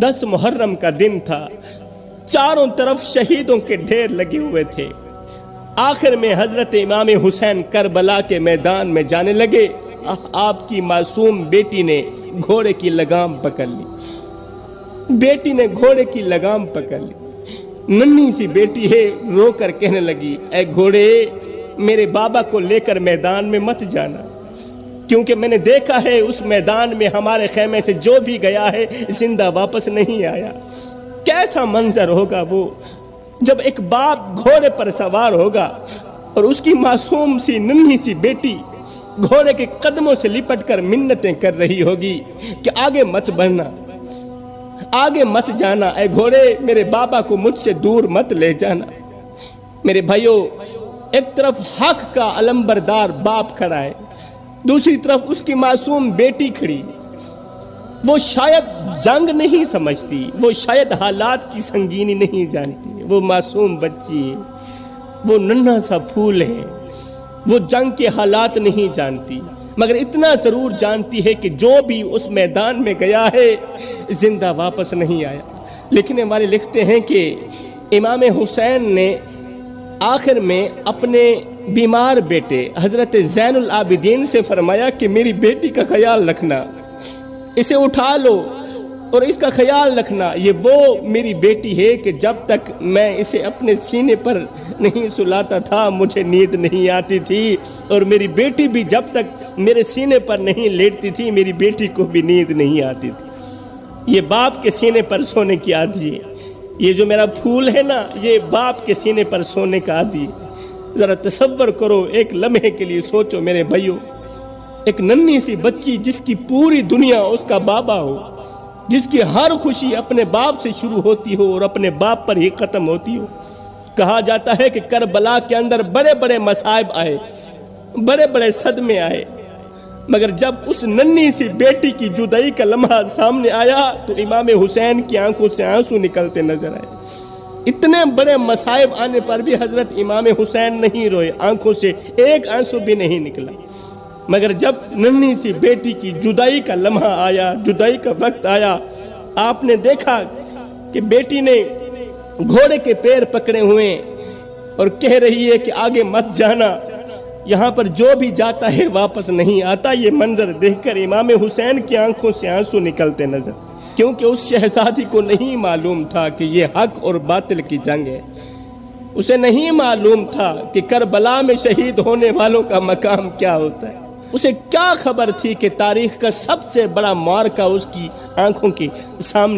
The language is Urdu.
10 محرم کا دن تھا، چاروں طرف شہیدوں کے ڈھیر لگے ہوئے تھے۔ آخر میں حضرت امام حسین کربلا کے میدان میں جانے لگے۔ آپ کی معصوم بیٹی نے گھوڑے کی لگام پکڑ لی، بیٹی نے گھوڑے کی لگام پکڑ لی۔ ننھی سی بیٹی ہے، رو کر کہنے لگی، اے گھوڑے، میرے بابا کو لے کر میدان میں مت جانا، کیونکہ میں نے دیکھا ہے اس میدان میں ہمارے خیمے سے جو بھی گیا ہے زندہ واپس نہیں آیا۔ کیسا منظر ہوگا وہ جب ایک باپ گھوڑے پر سوار ہوگا اور اس کی معصوم سی ننھی سی بیٹی گھوڑے کے قدموں سے لپٹ کر منتیں کر رہی ہوگی کہ آگے مت بڑھنا، آگے مت جانا، اے گھوڑے میرے بابا کو مجھ سے دور مت لے جانا۔ میرے بھائیوں، ایک طرف حق کا علمبردار باپ کھڑا ہے، دوسری طرف اس کی معصوم بیٹی کھڑی۔ وہ شاید جنگ نہیں سمجھتی، وہ شاید حالات کی سنگینی نہیں جانتی، وہ معصوم بچی ہے، وہ ننھا سا پھول ہے، وہ جنگ کے حالات نہیں جانتی، مگر اتنا ضرور جانتی ہے کہ جو بھی اس میدان میں گیا ہے زندہ واپس نہیں آیا۔ لکھنے والے لکھتے ہیں کہ امام حسین نے آخر میں اپنے بیمار بیٹے حضرت زین العابدین سے فرمایا کہ میری بیٹی کا خیال رکھنا، اسے اٹھا لو اور اس کا خیال رکھنا، یہ وہ میری بیٹی ہے کہ جب تک میں اسے اپنے سینے پر نہیں سلاتا تھا مجھے نیند نہیں آتی تھی، اور میری بیٹی بھی جب تک میرے سینے پر نہیں لیٹتی تھی میری بیٹی کو بھی نیند نہیں آتی تھی۔ یہ باپ کے سینے پر سونے کی عادی ہے، یہ جو میرا پھول ہے نا، یہ باپ کے سینے پر سونے کا عادی ہے۔ ذرا تصور کرو، ایک لمحے کے لیے سوچو میرے بھائیوں، ایک ننھی سی بچی جس کی پوری دنیا اس کا بابا ہو، جس کی ہر خوشی اپنے باپ سے شروع ہوتی ہو اور اپنے باپ پر ہی ختم ہوتی ہو۔ کہا جاتا ہے کہ کربلا کے اندر بڑے بڑے مصائب آئے، بڑے بڑے صدمے آئے، مگر جب اس ننھی سی بیٹی کی جدائی کا لمحہ سامنے آیا تو امام حسین کی آنکھوں سے آنسو نکلتے نظر آئے۔ اتنے بڑے مصائب آنے پر بھی حضرت امام حسین نہیں روئے، آنکھوں سے ایک آنسو بھی نہیں نکلا، مگر جب ننھی سی بیٹی کی جدائی کا لمحہ آیا، جدائی کا وقت آیا، آپ نے دیکھا کہ بیٹی نے گھوڑے کے پیر پکڑے ہوئے اور کہہ رہی ہے کہ آگے مت جانا، یہاں پر جو بھی جاتا ہے واپس نہیں آتا۔ یہ منظر دیکھ کر امام حسین کی آنکھوں سے آنسو نکلتے نظر، کیونکہ اس شہزادی کو نہیں معلوم تھا کہ یہ حق اور باطل کی جنگ ہے، اسے نہیں معلوم تھا کہ کربلا میں شہید ہونے والوں کا مقام کیا ہوتا ہے، اسے کیا خبر تھی کہ تاریخ کا سب سے بڑا معرکہ اس کی آنکھوں کے سامنے